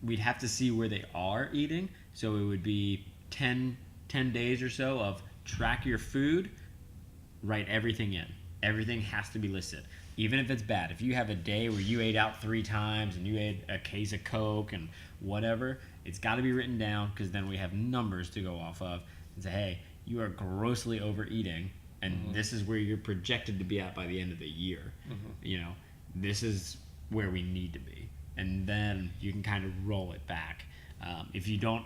we'd have to see where they are eating. So it would be 10 days or so of track your food, write everything in. Everything has to be listed. Even if it's bad. If you have a day where you ate out 3 times and you ate a case of Coke and whatever, it's got to be written down, because then we have numbers to go off of and say, hey, you are grossly overeating, and this is where you're projected to be at by the end of the year. You know, this is where we need to be. And then you can kind of roll it back. If you don't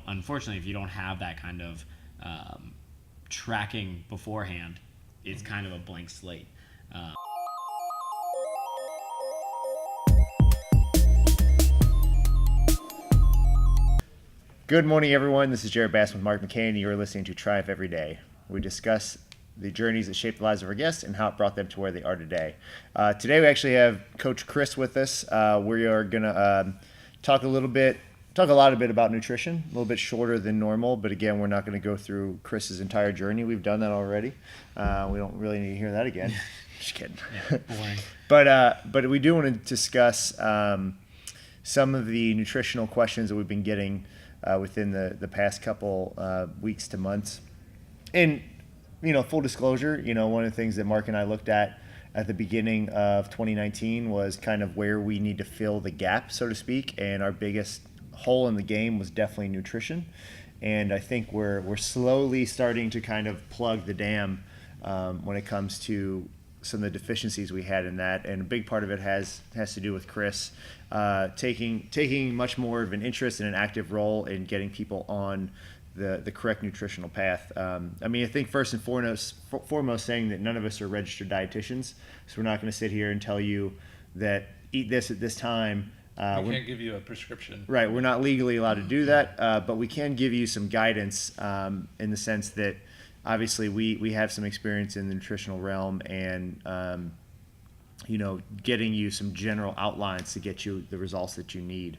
have that kind of tracking beforehand, it's kind of a blank slate. Good morning, everyone. This is Jarrett Bass with Mark McCain, and you are listening to Triumph Every Day. We discuss the journeys that shaped the lives of our guests and how it brought them to where they are today. Today we actually have Coach Chris with us. We are going to talk a lot about nutrition, a little bit shorter than normal, but again, we're not going to go through Chris's entire journey. We've done that already. We don't really need to hear that again. Just kidding. Yeah, boring. But we do want to discuss some of the nutritional questions that we've been getting within the past couple weeks to months. And, full disclosure, one of the things that Mark and I looked at the beginning of 2019 was kind of where we need to fill the gap, so to speak. And our biggest hole in the game was definitely nutrition. And I think we're slowly starting to kind of plug the dam when it comes to some of the deficiencies we had in that. And a big part of it has to do with Chris taking much more of an interest and an active role in getting people on the correct nutritional path. I think first and foremost saying that none of us are registered dietitians, so we're not going to sit here and tell you that eat this at this time. We can't give you a prescription. Right, we're not legally allowed to do that, but we can give you some guidance in the sense that obviously we have some experience in the nutritional realm, and getting you some general outlines to get you the results that you need.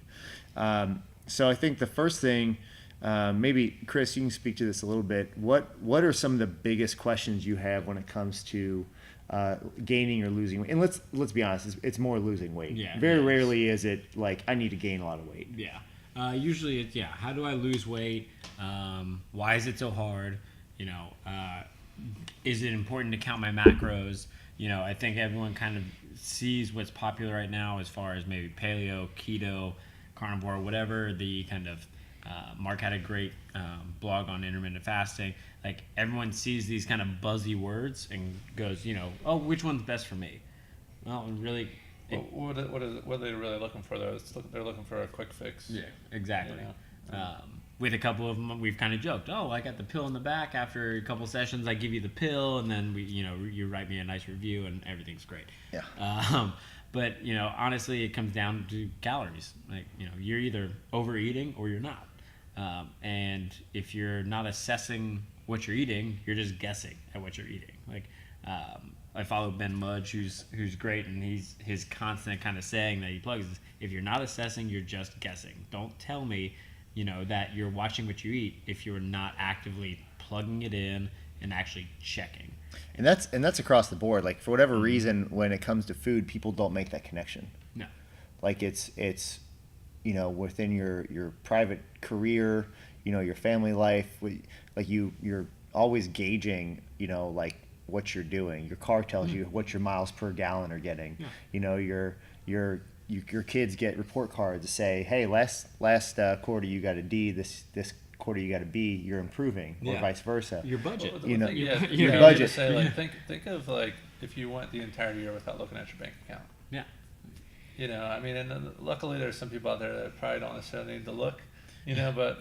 So I think the first thing, maybe Chris, you can speak to this a little bit. What are some of the biggest questions you have when it comes to gaining or losing weight? And let's be honest, it's more losing weight. Yeah, Very rarely is it like I need to gain a lot of weight. Yeah. Usually it's how do I lose weight? Why is it so hard? Is it important to count my macros? I think everyone kind of sees what's popular right now as far as maybe paleo, keto, carnivore, whatever the kind of Mark had a great blog on intermittent fasting. Like, everyone sees these kind of buzzy words and goes, oh, which one's best for me? Well, really, what are they really looking for, though? They're looking for a quick fix. Yeah, exactly. With a couple of them, we've kind of joked, oh, I got the pill in the back. After a couple sessions, I give you the pill, and then you write me a nice review, and everything's great. Yeah. But honestly, it comes down to calories. Like, you're either overeating or you're not. And if you're not assessing what you're eating, you're just guessing at what you're eating. Like, I follow Ben Mudge, who's great, and his constant kind of saying that he plugs is, if you're not assessing, you're just guessing. Don't tell me that you're watching what you eat if you're not actively plugging it in and actually checking. And that's across the board. Like, for whatever reason, when it comes to food, people don't make that connection. No. Like, it's within your private career, your family life, like you're always gauging, like what you're doing. Your car tells you what your miles per gallon are getting. Yeah. Your kids get report cards to say, hey, last quarter you got a D, this quarter you got a B, you're improving, or vice versa. Your budget. Your budget. Say, like, think of, like, if you went the entire year without looking at your bank account. Yeah. And luckily there's some people out there that probably don't necessarily need to look, but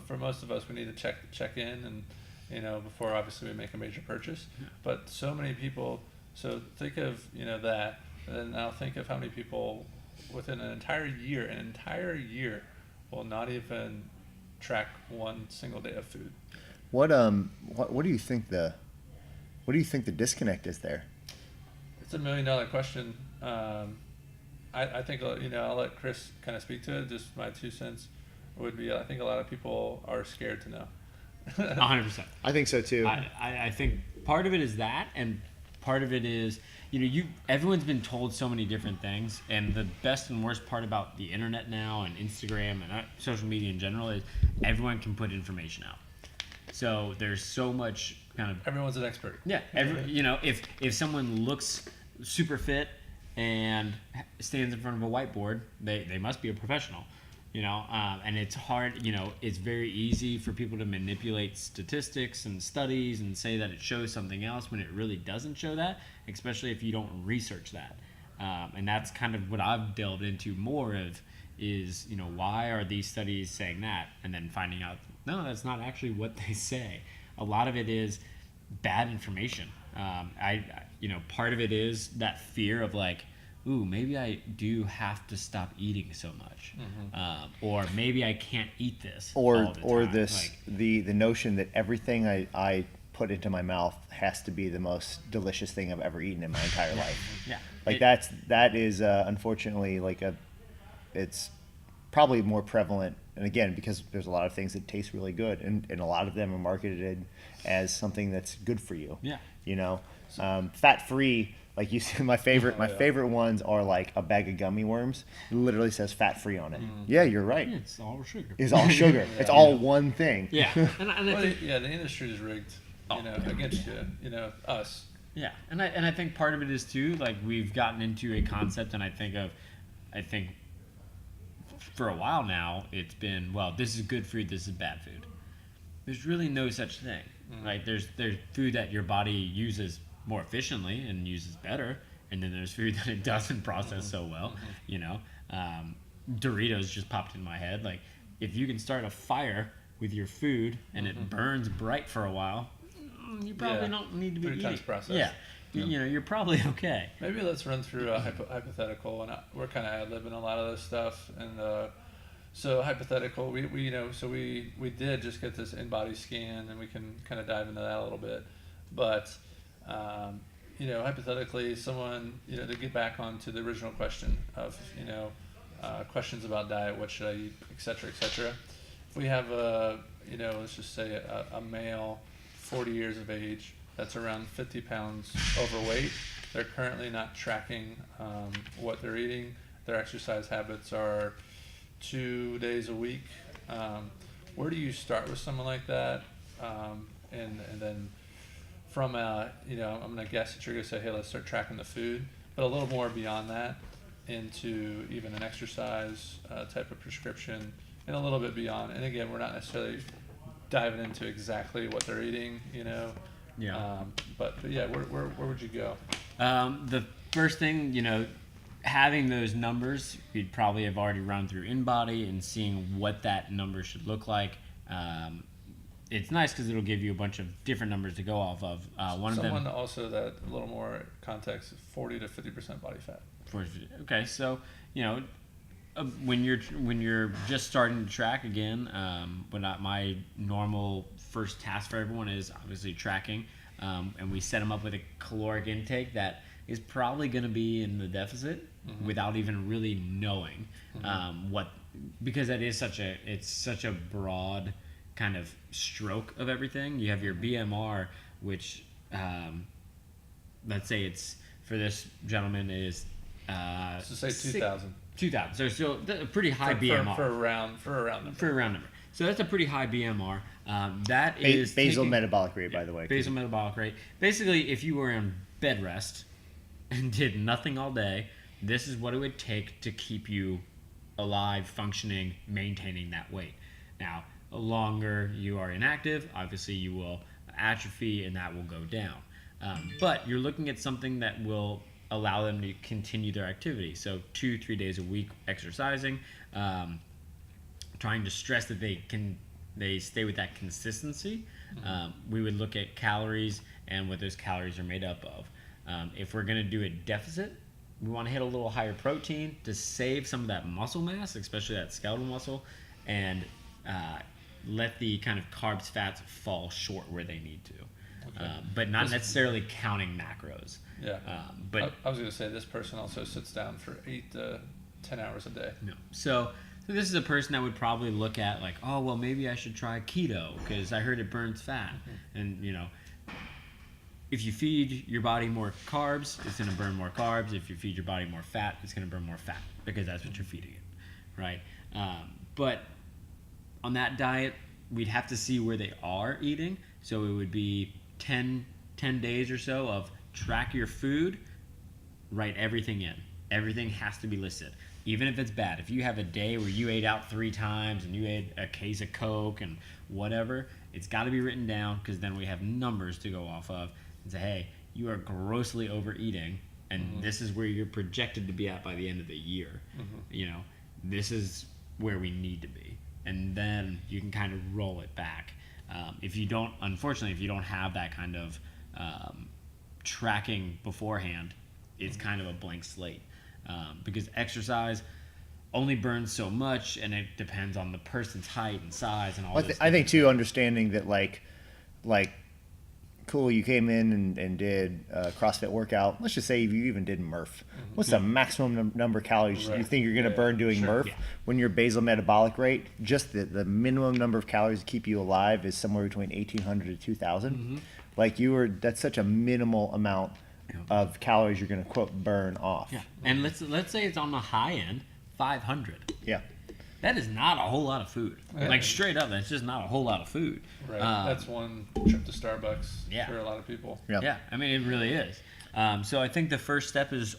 for most of us, we need to check in and, before obviously we make a major purchase. Yeah. But so many people, so think of, that, and then now think of how many people within an entire year will not even track one single day of food. What do you think the disconnect is there? It's $1 million question. I think, I'll let Chris kind of speak to it. Just my 2 cents would be, I think a lot of people are scared to know. 100%. I think so too. I think part of it is that, and part of it is, everyone's been told so many different things, and the best and worst part about the internet now and Instagram and social media in general is everyone can put information out. So there's so much kind of Everyone's an expert. yeah. If someone looks super fit and stands in front of a whiteboard, they must be a professional. And it's hard. It's very easy for people to manipulate statistics and studies and say that it shows something else when it really doesn't show that, especially if you don't research that. And that's kind of what I've delved into more of is, why are these studies saying that? And then finding out, no, that's not actually what they say. A lot of it is bad information. Part of it is that fear of like, ooh, maybe I do have to stop eating so much, or maybe I can't eat this all the time. Or this the notion that everything I put into my mouth has to be the most delicious thing I've ever eaten in my entire life. Yeah, that is unfortunately it's probably more prevalent, and again, because there's a lot of things that taste really good, and a lot of them are marketed as something that's good for you. Yeah. Fat free. Like you see, my favorite ones are like a bag of gummy worms. It literally says fat free on it. Yeah, you're right. Yeah, it's all sugar. It's all sugar. It's all one thing. Yeah. And I think, the industry is rigged, against us. Yeah, and I think part of it is too, like we've gotten into a concept, and I think for a while now it's been, well, this is good food, this is bad food. There's really no such thing. Like there's food that your body uses more efficiently and uses better, and then there's food that it doesn't process so well. Doritos just popped in my head. Like if you can start a fire with your food and it burns bright for a while, you probably don't need to be eating. Process. Yeah. You're probably okay. Maybe let's run through a hypothetical, and we're kind of ad-libbing a lot of this stuff. And so hypothetical, we did just get this in-body scan, and we can kind of dive into that a little bit. But hypothetically, someone, to get back onto the original question of, questions about diet, what should I eat, et cetera, et cetera. If we have let's just say a male, 40 years of age, that's around 50 pounds overweight. They're currently not tracking what they're eating. Their exercise habits are 2 days a week. Where do you start with someone like that? And then from I'm going to guess that you're going to say, hey, let's start tracking the food, but a little more beyond that into even an exercise type of prescription, and a little bit beyond. And again, we're not necessarily diving into exactly what they're eating, but yeah, where would you go? The first thing, having those numbers, we'd probably have already run through InBody and seeing what that number should look like. It's nice because it'll give you a bunch of different numbers to go off of. Someone also that a little more context, 40 to 50% body fat. Okay, so when you're just starting to track again, my normal first task for everyone is obviously tracking, and we set them up with a caloric intake that is probably going to be in the deficit without even really knowing because that is such a broad kind of stroke of everything. You have your BMR, which let's say it's for this gentleman is so say 2,000. 2,000. So still a pretty high BMR for a round number. So that's a pretty high BMR. That is basal metabolic rate, by the way. Basal metabolic rate. Basically, if you were on bed rest and did nothing all day, this is what it would take to keep you alive, functioning, maintaining that weight. Now, the longer you are inactive, obviously you will atrophy and that will go down. But you're looking at something that will allow them to continue their activity. So 2-3 days a week exercising, trying to stress that they stay with that consistency. We would look at calories and what those calories are made up of. If we're going to do a deficit, we want to hit a little higher protein to save some of that muscle mass, especially that skeletal muscle, and let the kind of carbs, fats fall short where they need to. Okay. But not necessarily counting macros. Yeah. But I was going to say this person also sits down for 8 to 10 hours a day. No. So this is a person that would probably look at like, oh, well, maybe I should try keto because I heard it burns fat. And, if you feed your body more carbs, it's going to burn more carbs. If you feed your body more fat, it's going to burn more fat because that's what you're feeding it, right? But on that diet, we'd have to see where they are eating. So it would be 10 days or so of track your food, write everything in. Everything has to be listed, even if it's bad. If you have a day where you ate out 3 times and you ate a case of Coke and whatever, it's got to be written down because then we have numbers to go off of and say, hey, you are grossly overeating, and this is where you're projected to be at by the end of the year. You know, this is where we need to be, and then you can kind of roll it back. If you don't, unfortunately, if you don't have that kind of tracking beforehand, it's kind of a blank slate. Because exercise only burns so much, and it depends on the person's height and size and all this. I think too, understanding that like, cool, you came in and did a CrossFit workout. Let's just say you even did Murph. What's the maximum number of calories you think you're going to burn doing Murph? Yeah. When your basal metabolic rate, just the minimum number of calories to keep you alive is somewhere between 1,800 to 2,000. Like that's such a minimal amount of calories you're going to quote burn off. Yeah, and let's say it's on the high end, 500. Yeah. That is not a whole lot of food. Like straight up, that's just not a whole lot of food. Right. That's one trip to Starbucks for a lot of people. Yeah. Yeah, I mean it really is. So I think the first step is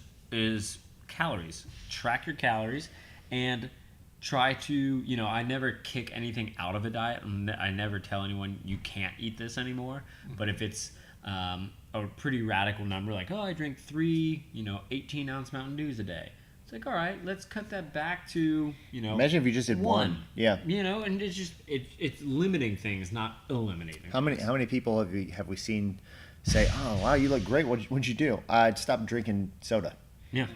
calories. Track your calories and try to, I never kick anything out of a diet. I never tell anyone you can't eat this anymore. But if it's a pretty radical number, like, I drink 3, 18-ounce Mountain Dews a day. It's like, all right, let's cut that back to, Imagine if you just did one. Yeah. And it's just, it's limiting things, not eliminating How many people have we seen say, oh, wow, you look great. What'd you do? I stopped drinking soda. Yeah.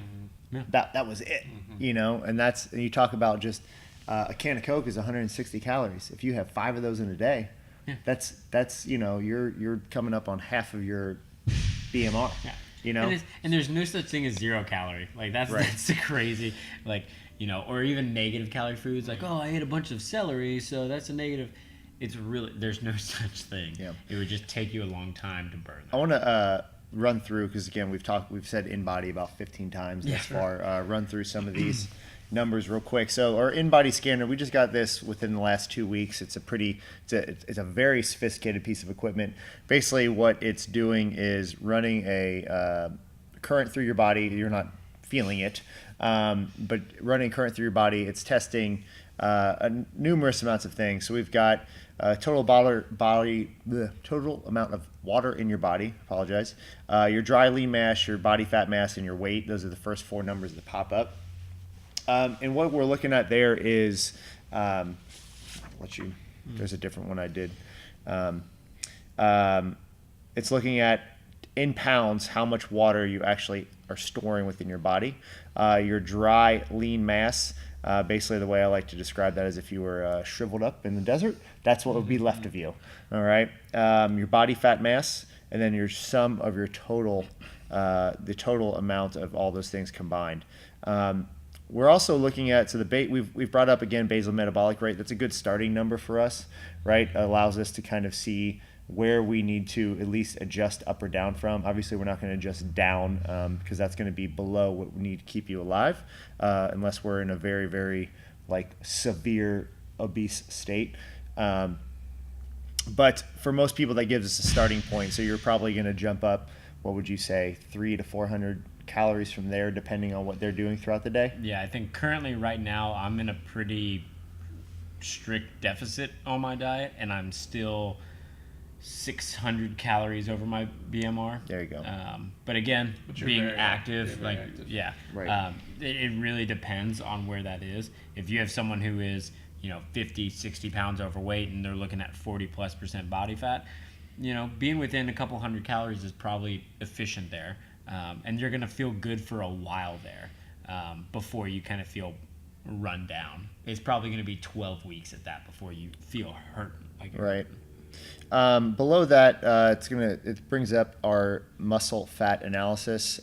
Yeah. That was it, and you talk about just a can of Coke is 160 calories. If you have 5 of those in a day, that's you're coming up on half of your BMR. Yeah. And there's no such thing as 0 calorie. Like that's crazy. Like, or even negative calorie foods. Like, I ate a bunch of celery, so that's a negative. It's really, there's no such thing. Yeah. It would just take you a long time to burn that. I want to run through, because again we've said in-body about 15 times thus far. Run through some of these numbers real quick. So our in-body scanner, we just got this within the last 2 weeks. It's a very sophisticated piece of equipment. Basically what it's doing is running a current through your body. You're not feeling it, but running current through your body. It's testing numerous amounts of things. So we've got total amount of water in your body. Apologize. Your dry lean mass, your body fat mass, and your weight. Those are the first 4 numbers that pop up. And what we're looking at there is, there's a different one I did. It's looking at, in pounds, how much water you actually are storing within your body. Your dry lean mass, basically the way I like to describe that is if you were shriveled up in the desert, that's what would be left of you. All right. Your body fat mass, and then your sum of your total, the total amount of all those things combined. We're also looking at, so we've brought up again basal metabolic rate. That's a good starting number for us, right? It allows us to kind of see where we need to at least adjust up or down from. Obviously, we're not going to adjust down because that's going to be below what we need to keep you alive, unless we're in a very, very severe obese state. But for most people, that gives us a starting point. So you're probably going to jump up, what would you say, 300 to 400 calories from there, depending on what they're doing throughout the day? Yeah, I think currently right now I'm in a pretty strict deficit on my diet, and I'm still 600 calories over my BMR. There you go. But again, being active, active. Yeah, right. It really depends on where that is. If you have someone who is 50, 60 pounds overweight and they're looking at 40+% body fat, being within a couple hundred calories is probably efficient there. And you're going to feel good for a while there before you kind of feel run down. It's probably going to be 12 weeks at that before you feel hurt. Right. Below that, it brings up our muscle fat analysis.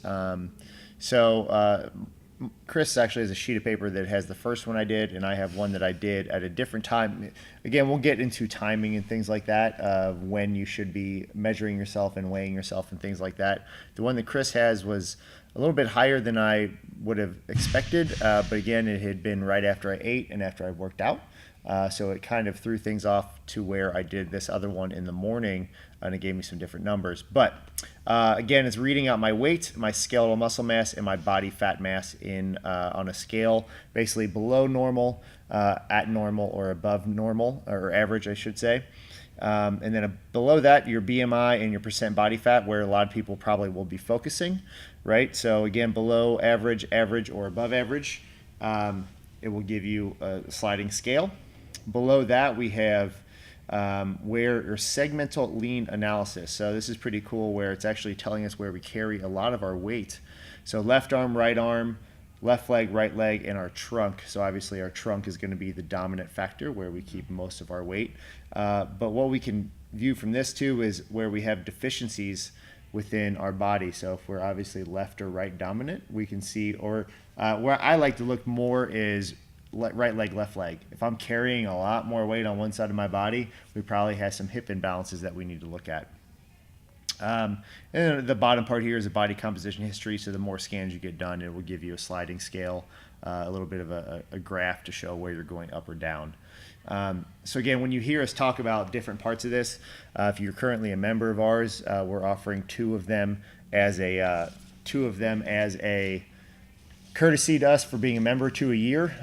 So Chris actually has a sheet of paper that has the first one I did, and I have one that I did at a different time. Again, we'll get into timing and things like that, when you should be measuring yourself and weighing yourself and things like that. The one that Chris has was a little bit higher than I would have expected, but again, it had been right after I ate and after I worked out. So it kind of threw things off to where I did this other one in the morning, and it gave me some different numbers. But again, it's reading out my weight, my skeletal muscle mass, and my body fat mass on a scale, basically below normal, at normal, or above normal, or average, I should say. And then below that, your BMI and your percent body fat, where a lot of people probably will be focusing, right? So again, below average, average, or above average, it will give you a sliding scale. Below that, we have where your segmental lean analysis. So this is pretty cool, where it's actually telling us where we carry a lot of our weight. So left arm, left leg, right leg, and our trunk. So obviously our trunk is going to be the dominant factor where we keep most of our weight. But what we can view from this too is where we have deficiencies within our body. So if we're obviously left or right dominant, we can see, or where I like to look more is right leg, left leg. If I'm carrying a lot more weight on one side of my body, we probably have some hip imbalances that we need to look at. And then the bottom part here is a body composition history. So the more scans you get done, it will give you a sliding scale, a little bit of a graph to show where you're going up or down. So again, when you hear us talk about different parts of this, if you're currently a member of ours, we're offering two of them as a courtesy to us for being a member to a year.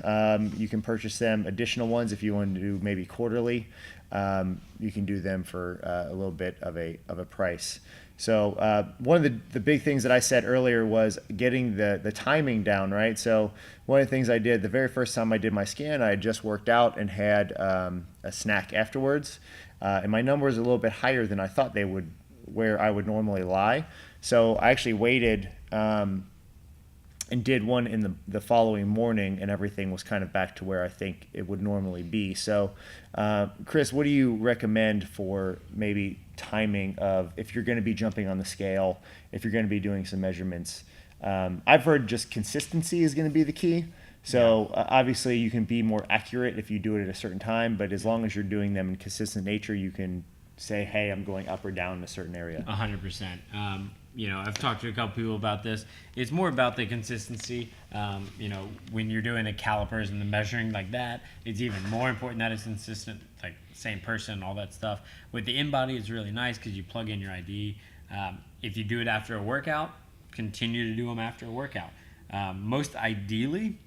You can purchase them additional ones if you want to do maybe quarterly. You can do them for a little bit of a price. So one of the big things that I said earlier was getting the timing down, right? So one of the things I did the very first time I did my scan, I had just worked out and had a snack afterwards. And my number was a little bit higher than I thought they would, where I would normally lie. So I actually waited and did one in the following morning, and everything was kind of back to where I think it would normally be. So, Chris, what do you recommend for maybe timing of if you're going to be jumping on the scale, if you're going to be doing some measurements? I've heard just consistency is going to be the key. So obviously you can be more accurate if you do it at a certain time, but as long as you're doing them in consistent nature, you can say, hey, I'm going up or down in a certain area. 100%. I've talked to a couple people about this. It's more about the consistency. When you're doing the calipers and the measuring like that, it's even more important that it's consistent, like same person, all that stuff. With the InBody, it's really nice because you plug in your ID. If you do it after a workout, continue to do them after a workout. Most ideally,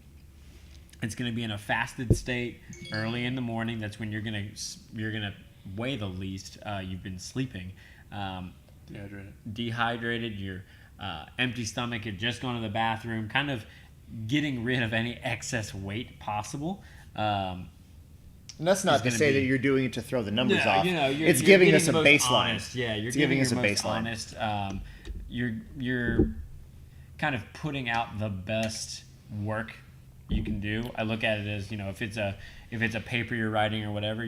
it's going to be in a fasted state early in the morning. That's when you're gonna weigh the least. You've been sleeping. Dehydrated, you're empty stomach, you're just going to the bathroom, kind of getting rid of any excess weight possible. And that's not to say that you're doing it to throw the numbers off. It's you're giving us a baseline. Honest. Yeah, you're giving us a baseline. Honest. You're kind of putting out the best work you can do. I look at it as, if it's a paper you're writing or whatever,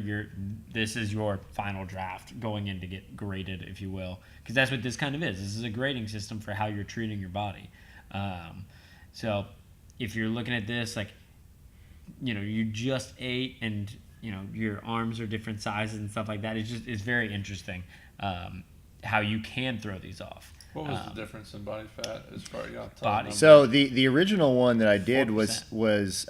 this is your final draft going in to get graded, if you will, because that's what this kind of is. This is a grading system for how you're treating your body. So if you're looking at this, like, you just ate and your arms are different sizes and stuff like that. It's very interesting how you can throw these off. What was the difference in body fat as far as body? So the original one that I did 4%. was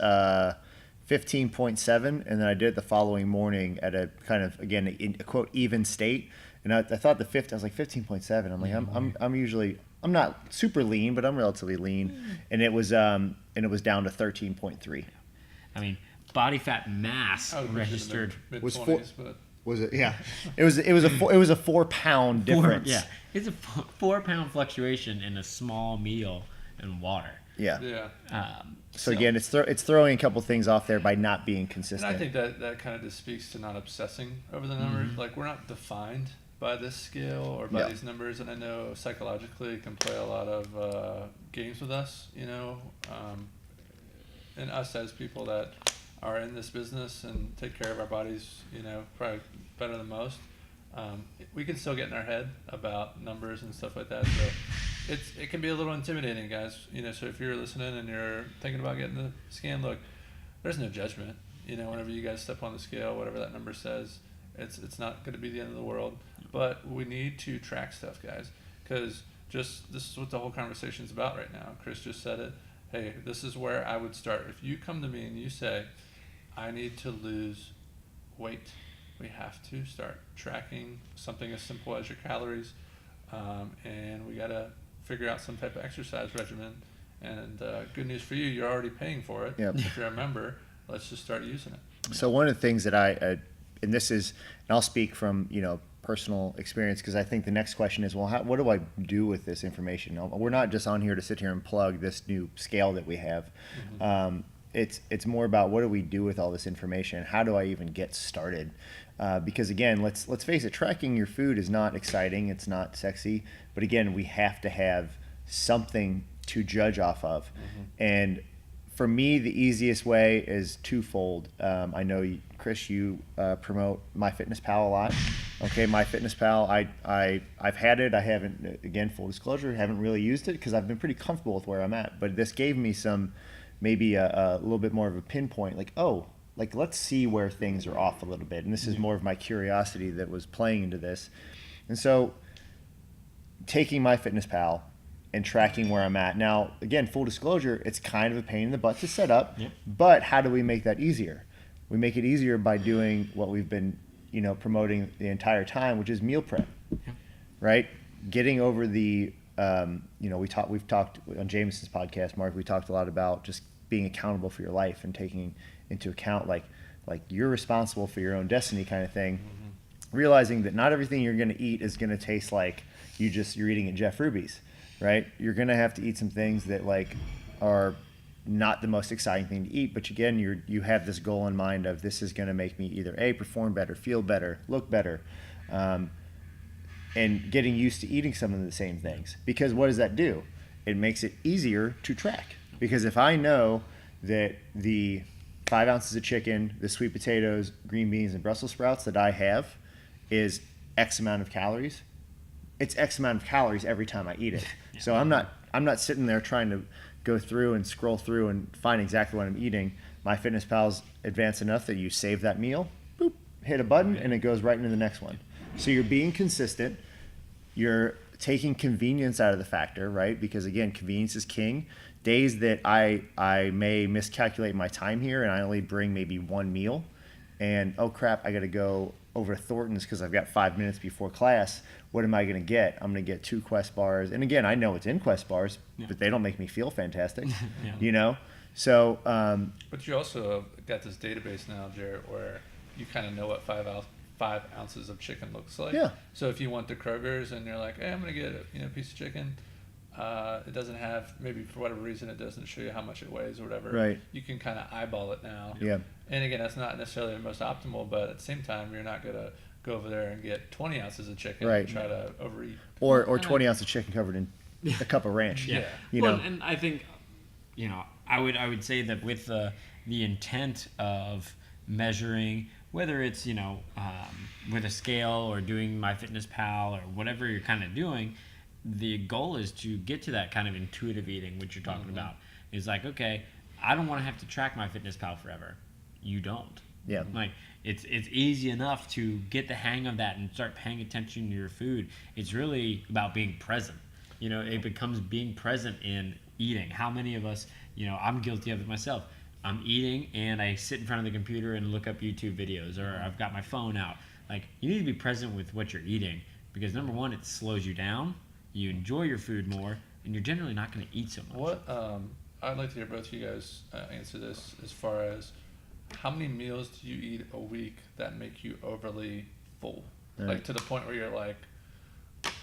15.7, and then I did it the following morning at a kind of, again, in a quote even state. And I thought I was like 15.7. I'm like, I'm usually, I'm not super lean, but I'm relatively lean, and it was down to 13.3. I mean, body fat mass registered was 4. Was it? Yeah, it was a 4 pound difference. It's a 4 pound fluctuation in a small meal and water. Yeah. So again, it's throwing a couple things off there by not being consistent. And I think that kind of just speaks to not obsessing over the numbers. Mm-hmm. Like, we're not defined by this scale or by these numbers, and I know psychologically it can play a lot of games with us, and us as people that are in this business and take care of our bodies, probably better than most. We can still get in our head about numbers and stuff like that. So it can be a little intimidating, guys. So if you're listening and you're thinking about getting the scan, look, there's no judgment. Whenever you guys step on the scale, whatever that number says, it's not going to be the end of the world. But we need to track stuff, guys, because this is what the whole conversation's about right now. Chris just said it. Hey, this is where I would start. If you come to me and you say, I need to lose weight, we have to start tracking something as simple as your calories, and we got to figure out some type of exercise regimen. And good news for you, you're already paying for it. Yep. If you're a member, let's just start using it. So one of the things that and I'll speak from, personal experience, because I think the next question is, well, what do I do with this information? We're not just on here to sit here and plug this new scale that we have. Mm-hmm. It's more about, what do we do with all this information? How do I even get started? Because again, let's face it, tracking your food is not exciting. It's not sexy. But again, we have to have something to judge off of. Mm-hmm. And for me, the easiest way is twofold. I know, Chris, you promote MyFitnessPal a lot. Okay, MyFitnessPal, I've had it. I haven't, again, full disclosure, haven't really used it because I've been pretty comfortable with where I'm at. But this gave me maybe a little bit more of a pinpoint, let's see where things are off a little bit. And this is more of my curiosity that was playing into this. And so taking MyFitnessPal and tracking where I'm at. Now, again, full disclosure, it's kind of a pain in the butt to set up, but how do we make that easier? We make it easier by doing what we've been, promoting the entire time, which is meal prep, right? Getting over the, we've talked on Jameson's podcast, Mark, we talked a lot about just being accountable for your life and taking into account, like you're responsible for your own destiny kind of thing. Mm-hmm. Realizing that not everything you're going to eat is going to taste like you're eating at Jeff Ruby's. Right? You're going to have to eat some things that are not the most exciting thing to eat. But again, you have this goal in mind of, this is going to make me either perform better, feel better, look better, and getting used to eating some of the same things. Because what does that do? It makes it easier to track. Because if I know that the 5 ounces of chicken, the sweet potatoes, green beans, and Brussels sprouts that I have is X amount of calories, it's X amount of calories every time I eat it. So I'm not sitting there trying to go through and scroll through and find exactly what I'm eating. MyFitnessPal's advanced enough that you save that meal, boop, hit a button, and it goes right into the next one. So you're being consistent. You're taking convenience out of the factor, right? Because again, convenience is king. Days that I may miscalculate my time here and I only bring maybe one meal, and oh crap, I got to go over to Thornton's because I've got 5 minutes before class. What am I going to get? I'm going to get 2 Quest bars. And again, I know it's in Quest bars, but they don't make me feel fantastic, So. But you also got this database now, Jarrett, where you kind of know what 5 ounces of chicken looks like. Yeah. So if you want the Kroger's and you're like, hey, I'm going to get a piece of chicken, it doesn't have, maybe for whatever reason, it doesn't show you how much it weighs or whatever. Right. You can kind of eyeball it now. Yeah. And again, that's not necessarily the most optimal, but at the same time, you're not going to go over there and get 20 ounces of chicken and try to overeat. Or 20 ounces of chicken covered in a cup of ranch. Yeah. And I think, I would say that with the intent of measuring, whether it's, with a scale or doing MyFitnessPal or whatever you're kind of doing, the goal is to get to that kind of intuitive eating, which you're talking about. Is like, okay, I don't want to have to track MyFitnessPal forever. You don't. Yeah. It's easy enough to get the hang of that and start paying attention to your food. It's really about being present. It becomes being present in eating. How many of us, I'm guilty of it myself. I'm eating and I sit in front of the computer and look up YouTube videos, or I've got my phone out. You need to be present with what you're eating, because number one, it slows you down. You enjoy your food more, and you're generally not going to eat so much. I'd like to hear both of you guys answer this, as far as how many meals do you eat a week that make you overly full? Right. To the point where you're like,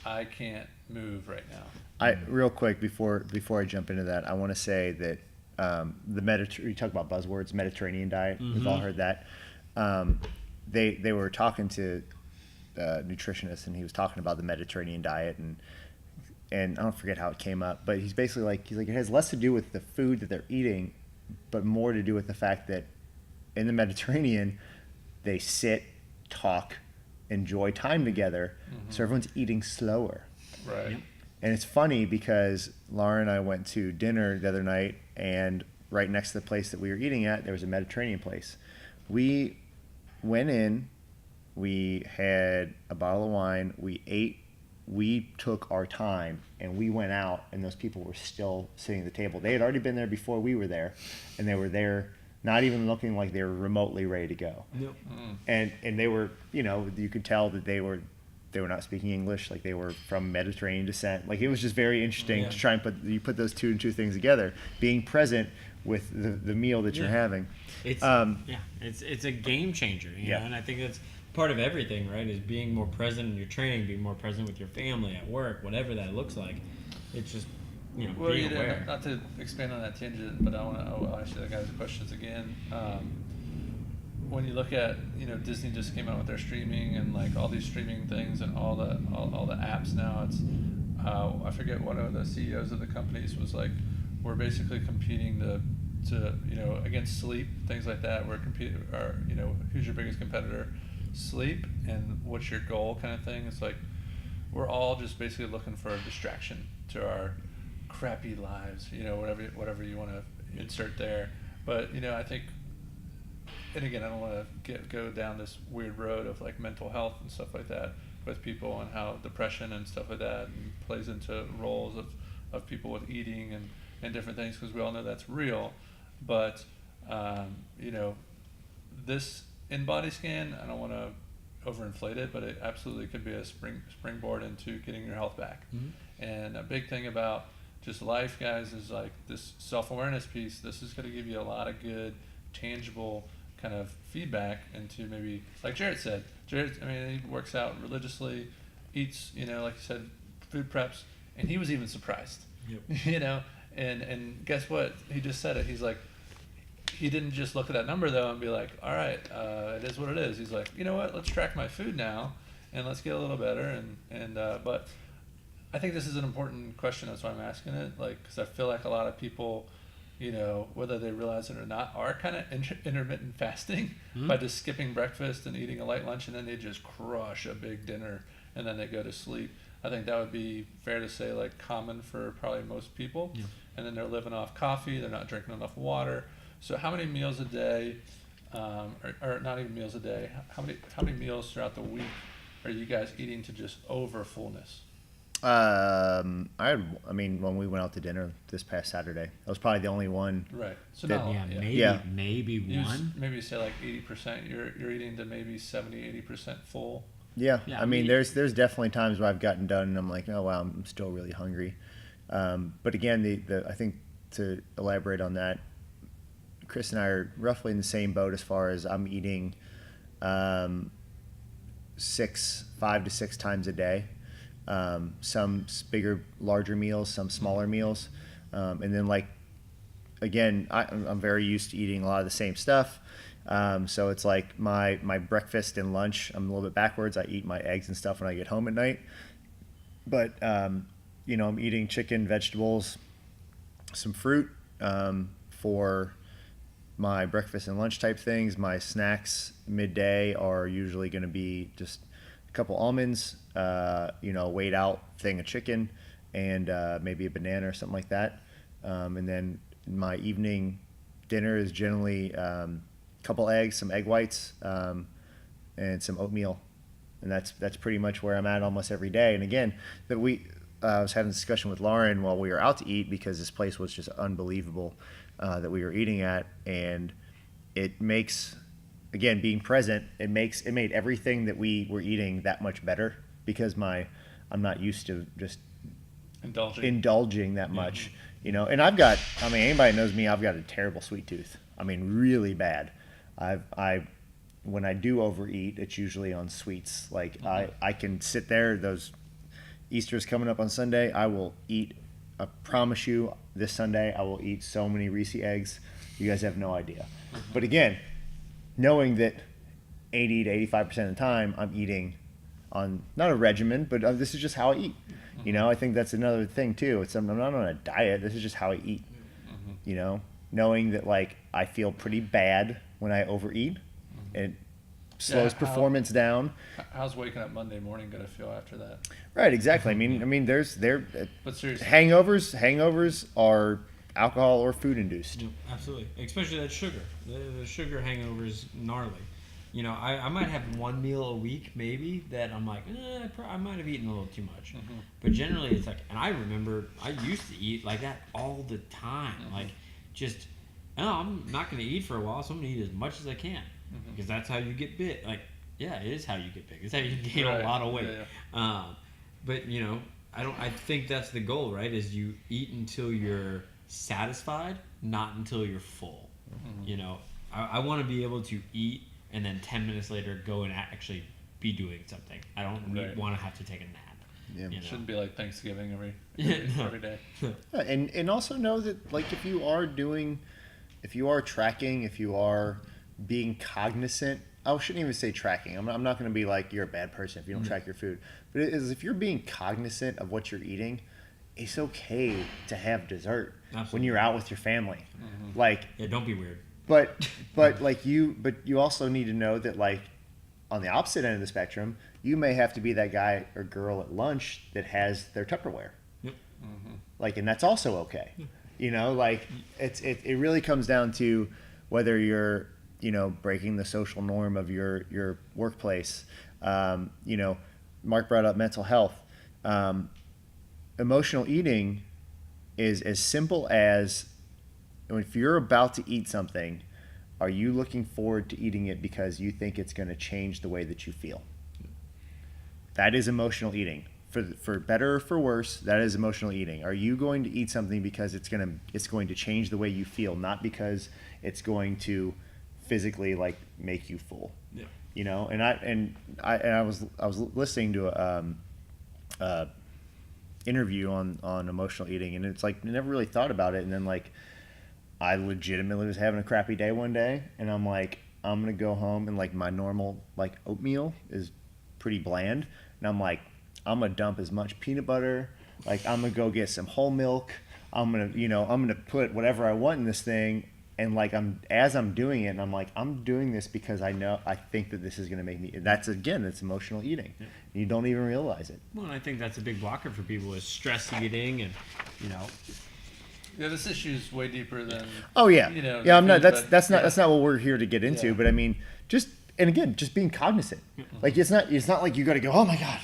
I can't move right now. Real quick before I jump into that, I want to say that you talk about buzzwords, Mediterranean diet. Mm-hmm. We've all heard that. They were talking to a nutritionist, and he was talking about the Mediterranean diet, and I don't forget how it came up, but he's basically like, it has less to do with the food that they're eating, but more to do with the fact that in the Mediterranean, they sit, talk, enjoy time together. Mm-hmm. So everyone's eating slower. Right. And it's funny because Laura and I went to dinner the other night, and right next to the place that we were eating at, there was a Mediterranean place. We went in, we had a bottle of wine, we ate, we took our time, and we went out, and those people were still sitting at the table. They had already been there before we were there, and they were there not even looking like they were remotely ready to go. Yep. And they were, you know, you could tell that they were not speaking English, like they were from Mediterranean descent. Like it was just very interesting to try and put those two and two things together, being present with the meal that you're having. It's it's a game changer, you know, and I think that's part of everything, right? Is being more present in your training, being more present with your family at work, whatever that looks like. It's just, you know, Well, being aware. not to expand on that tangent, but I'll ask you the guys questions again. When you look at, you know, Disney just came out with their streaming and like all these streaming things and all the apps now. It's I forget one of the CEOs of the companies was like, we're basically competing to you know, against sleep, things like that. We're competing, or you know, who's your biggest competitor? Sleep, and what's your goal, kind of thing. It's like we're all just basically looking for a distraction to our crappy lives, you know, whatever you want to insert there. But you know, I think, and again, I don't want to go down this weird road of like mental health and stuff like that with people, and how depression and stuff like that plays into roles of people with eating and different things, because we all know that's real. But you know, this in-body scan, I don't want to overinflate it, but it absolutely could be a springboard into getting your health back. And a big thing about just life, guys, is like this self-awareness piece. This is going to give you a lot of good, tangible kind of feedback into, maybe like Jarrett said. Jarrett, I mean, he works out religiously, eats, you know, like you said, food preps, and he was even surprised. Yep. You know, and guess what? He just said it. He's like, he didn't just look at that number though and be like, all right, it is what it is. He's like, you know what? Let's track my food now, and let's get a little better. But I think this is an important question. That's why I'm asking it. Like, because I feel like a lot of people, you know, whether they realize it or not, are kind of intermittent fasting by just skipping breakfast and eating a light lunch, and then they just crush a big dinner and then they go to sleep. I think that would be fair to say, like, common for probably most people. Yeah. And then they're living off coffee. They're not drinking enough water. So how many meals a day, or not even meals a day? How many meals throughout the week are you guys eating to just over fullness? I mean, when we went out to dinner this past Saturday, that was probably the only one. Right. So That- not a lot, Maybe You one. maybe say like 80%. You're eating to maybe 70-80% full. Yeah, Yeah, I mean, we- there's definitely times where I've gotten done and I'm like, oh wow, I'm still really hungry. But again, the I think, to elaborate on that, Chris and I are roughly in the same boat as far as I'm eating 5 to 6 times a day. Some bigger, larger meals, some smaller meals, and then, like, again, I'm very used to eating a lot of the same stuff. So it's like my breakfast and lunch, I'm a little bit backwards. I eat my eggs and stuff when I get home at night. But, you know, I'm eating chicken, vegetables, some fruit for my breakfast and lunch type things. My snacks midday are usually going to be just a couple almonds, you know, weighed out thing of chicken, and maybe a banana or something like that. And then my evening dinner is generally couple eggs, some egg whites, and some oatmeal, and that's pretty much where I'm at almost every day. And again, I was having a discussion with Lauren while we were out to eat, because this place was just unbelievable that we were eating at, and it makes, again, being present, it made everything that we were eating that much better, because I'm not used to just indulging that much, you know. And anybody knows me, I've got a terrible sweet tooth. I mean, really bad. When I do overeat, it's usually on sweets. Like, I can sit there, those Easter's coming up on Sunday, I will eat, I promise you, this Sunday I will eat so many Reese eggs, you guys have no idea. But again, knowing that 80 to 85% of the time I'm eating on, not a regimen, but this is just how I eat. You know, I think that's another thing too. I'm not on a diet, this is just how I eat. You know, knowing that, like, I feel pretty bad when I overeat, and slows performance down. How's waking up Monday morning gonna feel after that? Right, exactly. I mean, But seriously, hangovers are alcohol or food induced. Absolutely, especially that sugar. The sugar hangover is gnarly. You know, I might have one meal a week maybe that I'm like, I might have eaten a little too much. But generally it's like, and I remember I used to eat like that all the time. Like, just, I'm not going to eat for a while, so I'm going to eat as much as I can. Because that's how you get big. Like, yeah, it is how you get big. It's how you gain a lot of weight. Yeah. But, you know, I think that's the goal, right? Is you eat until you're satisfied, not until you're full. You know, I want to be able to eat and then 10 minutes later go and actually be doing something. I don't want to have to take a nap. Yeah. It shouldn't be like Thanksgiving every day. And also know that, like, if you are tracking, if you are being cognizant, I shouldn't even say tracking. I'm not going to be like, you're a bad person if you don't track your food. But it is, if you're being cognizant of what you're eating, it's okay to have dessert when you're out with your family. Like, yeah, don't be weird. But you also need to know that, like, on the opposite end of the spectrum, you may have to be that guy or girl at lunch that has their Tupperware. Yep. Like, and that's also okay. You know, like, it really comes down to whether you're, you know, breaking the social norm of your workplace. You know, Mark brought up mental health. Emotional eating is as simple as, if you're about to eat something, are you looking forward to eating it because you think it's going to change the way that you feel? That is emotional eating. For better or for worse, that is emotional eating. Are you going to eat something because it's going to change the way you feel, not because it's going to physically, like, make you full? Yeah. You know, I was listening to a interview on emotional eating, and it's like, I never really thought about it, and then, like, I legitimately was having a crappy day one day, and I'm like, I'm gonna go home, and, like, my normal, like, oatmeal is pretty bland, and I'm like, I'm gonna dump as much peanut butter, like, I'm gonna go get some whole milk, I'm gonna put whatever I want in this thing, and, like, as I'm doing it, and I'm like, I'm doing this because I think that this is gonna make me. That's emotional eating. Yeah. You don't even realize it. Well, and I think that's a big blocker for people is stress eating, and, you know. Yeah, this issue is way deeper than. Oh yeah, you know, yeah. I'm not. food, That's not what we're here to get into. Yeah. But I mean, just being cognizant. Like, it's not like you got to go, oh my god,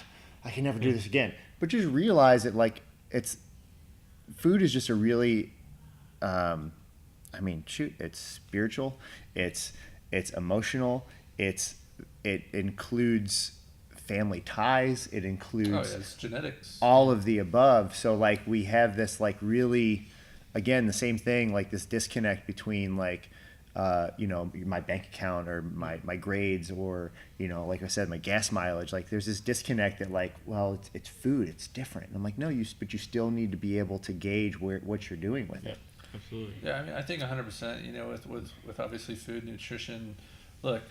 I can never do this again. But just realize that, like, food is just a really, I mean, shoot, it's spiritual, it's emotional, it includes family ties, it includes it's genetics, all of the above. So, like, we have this, like, really, again, the same thing, like, this disconnect between, like, you know, my bank account or my grades, or, you know, like I said, my gas mileage. Like, there's this disconnect that, like, well, it's food, it's different. And I'm like, no, but you still need to be able to gauge what you're doing with it. Absolutely. Yeah, I mean, I think 100%. You know, with obviously food, nutrition. Look,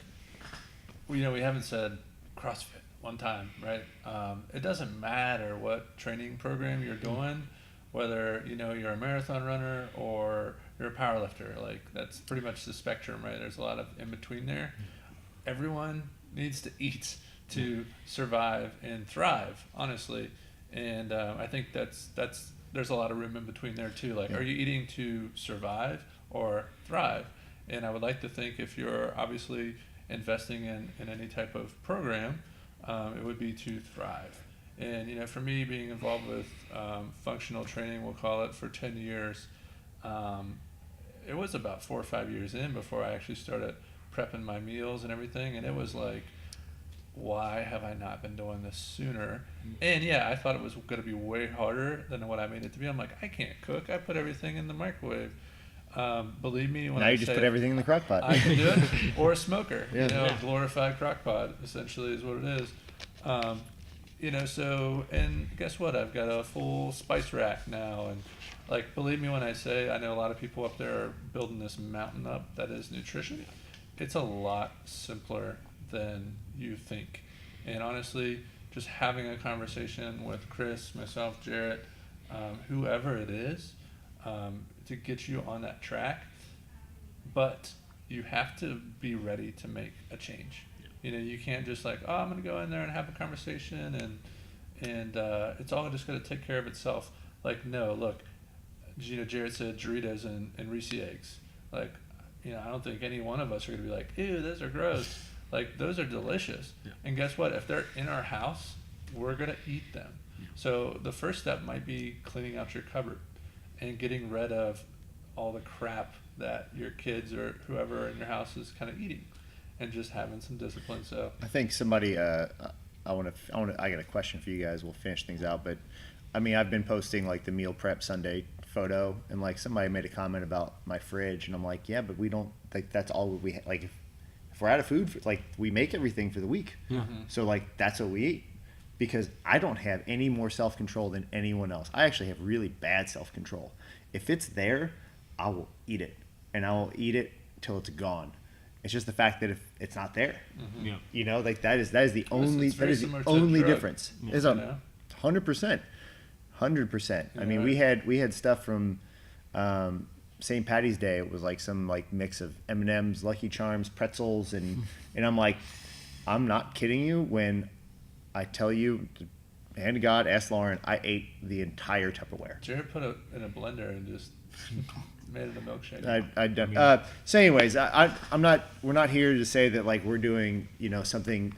we haven't said CrossFit one time, right? It doesn't matter what training program you're doing, whether, you know, you're a marathon runner or you're a powerlifter. Like, that's pretty much the spectrum, right? There's a lot of in between there. Everyone needs to eat to survive and thrive, honestly. And I think that's there's a lot of room in between there too. Like, are you eating to survive or thrive? And I would like to think, if you're obviously investing in any type of program, it would be to thrive. And, you know, for me, being involved with functional training, we'll call it, for 10 years, it was about 4 or 5 years in before I actually started prepping my meals and everything. And it was like, why have I not been doing this sooner? And yeah, I thought it was going to be way harder than what I made it to be. I'm like, I can't cook. I put everything in the microwave. Believe me when now I you just put everything in the crock pot. I can do it, or a smoker. Yeah. You know, a glorified crock pot essentially is what it is. You know, so, and guess what? I've got a full spice rack now, and, like, believe me when I say, I know a lot of people up there are building this mountain up that is nutrition. It's a lot simpler than you think. And honestly, just having a conversation with Chris, myself, Jarrett, whoever it is, to get you on that track. But you have to be ready to make a change. You know, you can't just like, oh, I'm going to go in there and have a conversation and it's all just going to take care of itself. Like, no, look, you know, Jarrett said Doritos and Reese eggs. Like, you know, I don't think any one of us are going to be like, ew, those are gross. Like, those are delicious. Yeah. And guess what? If they're in our house, we're going to eat them. Yeah. So the first step might be cleaning out your cupboard and getting rid of all the crap that your kids or whoever in your house is kind of eating, and just having some discipline. So I think somebody, I got a question for you guys. We'll finish things out, but I mean, I've been posting like the meal prep Sunday photo, and like somebody made a comment about my fridge, and I'm like, yeah, but we don't like that's all we like. If we're out of food, like we make everything for the week, so like that's what we eat. Because I don't have any more self-control than anyone else. I actually have really bad self-control. If it's there, I will eat it, and I will eat it till it's gone. It's just the fact that if it's not there, you know, like that is the only difference. Is 100%, 100%. I mean, we had stuff from St. Patty's Day. It was like some like mix of M&Ms, Lucky Charms, pretzels, and I'm like, I'm not kidding you when I tell you, hand to God, ask Lauren, I ate the entire Tupperware. Jarrett put it in a blender and just made it a milkshake. I don't. So, anyways, I'm not. We're not here to say that like we're doing, you know, something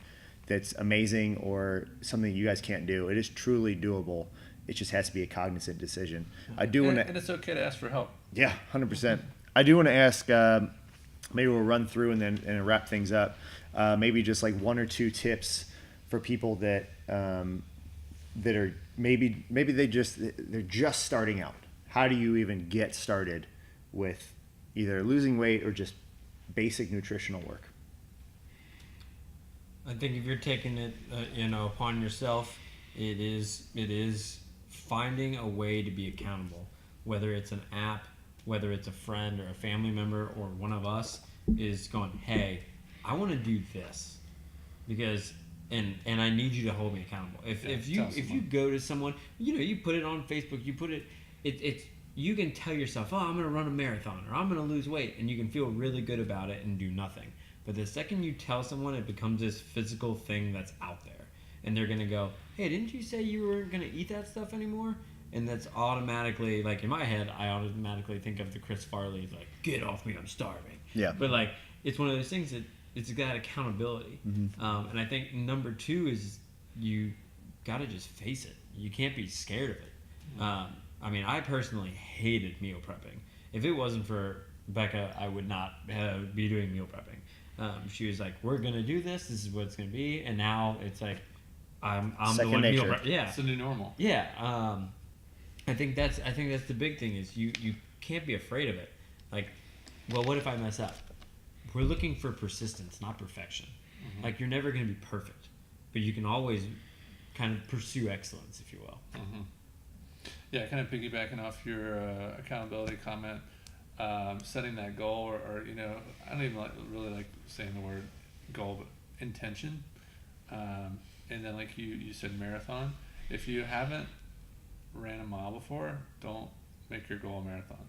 that's amazing or something you guys can't do. It is truly doable. It just has to be a cognizant decision. I do want to, and it's okay to ask for help. Yeah, 100%. I do want to ask. Maybe we'll run through and wrap things up. Maybe just like one or two tips for people that that are maybe they're just starting out. How do you even get started with either losing weight or just basic nutritional work? I think if you're taking it, upon yourself, it is finding a way to be accountable. Whether it's an app, whether it's a friend or a family member or one of us is going, hey, I want to do this because. And I need you to hold me accountable. If you go to someone, you put it on Facebook, you put it's you can tell yourself, oh, I'm going to run a marathon or I'm going to lose weight, and you can feel really good about it and do nothing. But the second you tell someone, it becomes this physical thing that's out there, and they're going to go, hey, didn't you say you weren't going to eat that stuff anymore? And that's automatically, like in my head, I automatically think of the Chris Farley, like, get off me, I'm starving. Yeah. But like, it's one of those things that. It's that accountability. And I think number two is you got to just face it. You can't be scared of it. I mean, I personally hated meal prepping. If it wasn't for Becca, I would not be doing meal prepping. She was like, we're going to do this. This is what it's going to be. And now it's like, I'm the one meal prepping. Yeah. It's the new normal. Yeah. I think that's the big thing is you can't be afraid of it. Like, well, what if I mess up? We're looking for persistence, not perfection. Like, you're never going to be perfect, but you can always kind of pursue excellence, if you will. Yeah, kind of piggybacking off your accountability comment, setting that goal or I don't even really like saying the word goal, but intention. And then like you said, marathon. If you haven't ran a mile before, don't make your goal a marathon,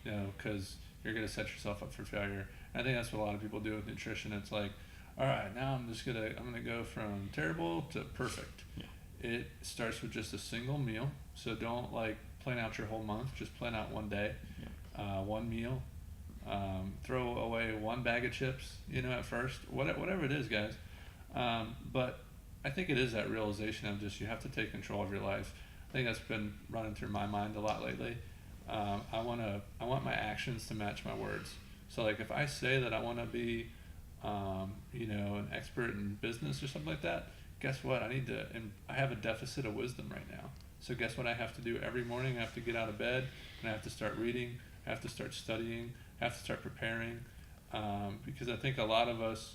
because you're going to set yourself up for failure. I think that's what a lot of people do with nutrition. It's like, all right, now I'm gonna go from terrible to perfect. Yeah. It starts with just a single meal. So don't like plan out your whole month. Just plan out one day, one meal. Throw away one bag of chips, at first. Whatever it is, guys. But I think it is that realization of just you have to take control of your life. I think that's been running through my mind a lot lately. I want my actions to match my words. So like if I say that I want to be, an expert in business or something like that, guess what? I have a deficit of wisdom right now. So guess what I have to do every morning? I have to get out of bed and I have to start reading. I have to start studying. I have to start preparing. Because I think a lot of us,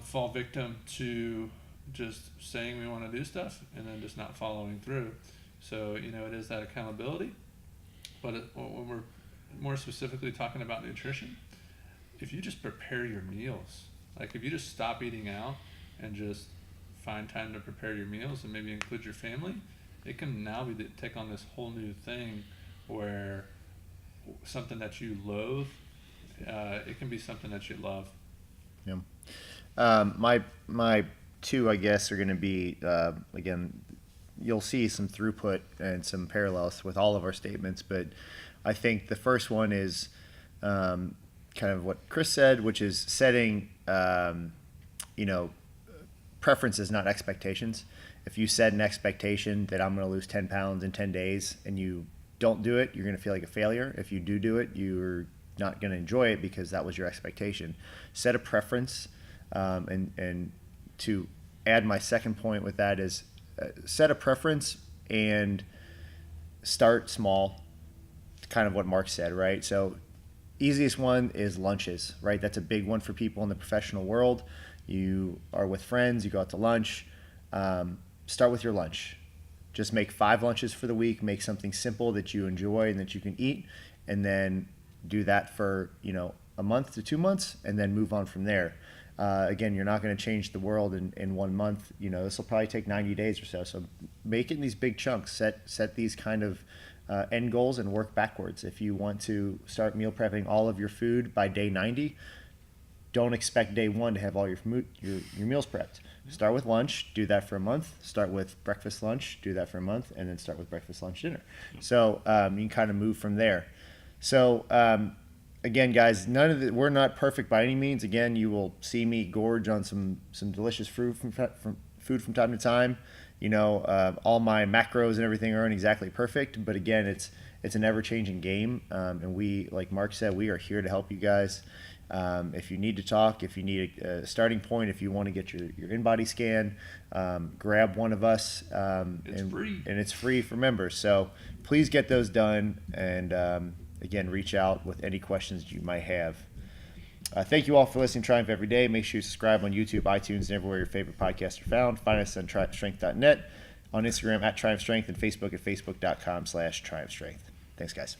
fall victim to just saying we want to do stuff and then just not following through. So, it is that accountability. But when we're more specifically talking about nutrition, if you just prepare your meals, like if you just stop eating out and just find time to prepare your meals and maybe include your family, it can now take on this whole new thing where something that you loathe, it can be something that you love. Yeah. My two, I guess, are going to be again. You'll see some throughput and some parallels with all of our statements, but I think the first one is kind of what Chris said, which is setting, preferences, not expectations. If you set an expectation that I'm going to lose 10 pounds in 10 days and you don't do it, you're going to feel like a failure. If you do it, you're not going to enjoy it because that was your expectation. Set a preference, and to add my second point with that is set a preference and start small. Kind of what Mark said, right? So easiest one is lunches, right? That's a big one for people in the professional world. You are with friends, you go out to lunch. Start with your lunch. Just make 5 lunches for the week. Make something simple that you enjoy and that you can eat, and then do that for a month to 2 months, and then move on from there. Again, you're not going to change the world in 1 month. This will probably take 90 days or so. So make it in these big chunks. Set these kind of end goals and work backwards. If you want to start meal prepping all of your food by day 90, don't expect day 1 to have all your meals prepped. Start with lunch, do that for a month. Start with breakfast, lunch, do that for a month, and then start with breakfast, lunch, dinner. So you can kind of move from there. So again, guys, we're not perfect by any means. Again, you will see me gorge on some delicious food from time to time. All my macros and everything aren't exactly perfect, but again, it's an ever-changing game, and we, like Mark said, we are here to help you guys. If you need to talk, if you need a starting point, if you want to get your in-body scan, grab one of us. It's free. And it's free for members. So please get those done, and again, reach out with any questions you might have. Thank you all for listening to Triumph Every Day. Make sure you subscribe on YouTube, iTunes, and everywhere your favorite podcasts are found. Find us on TriumphStrength.net, on Instagram @TriumphStrength, and Facebook at Facebook.com/TriumphStrength. Thanks, guys.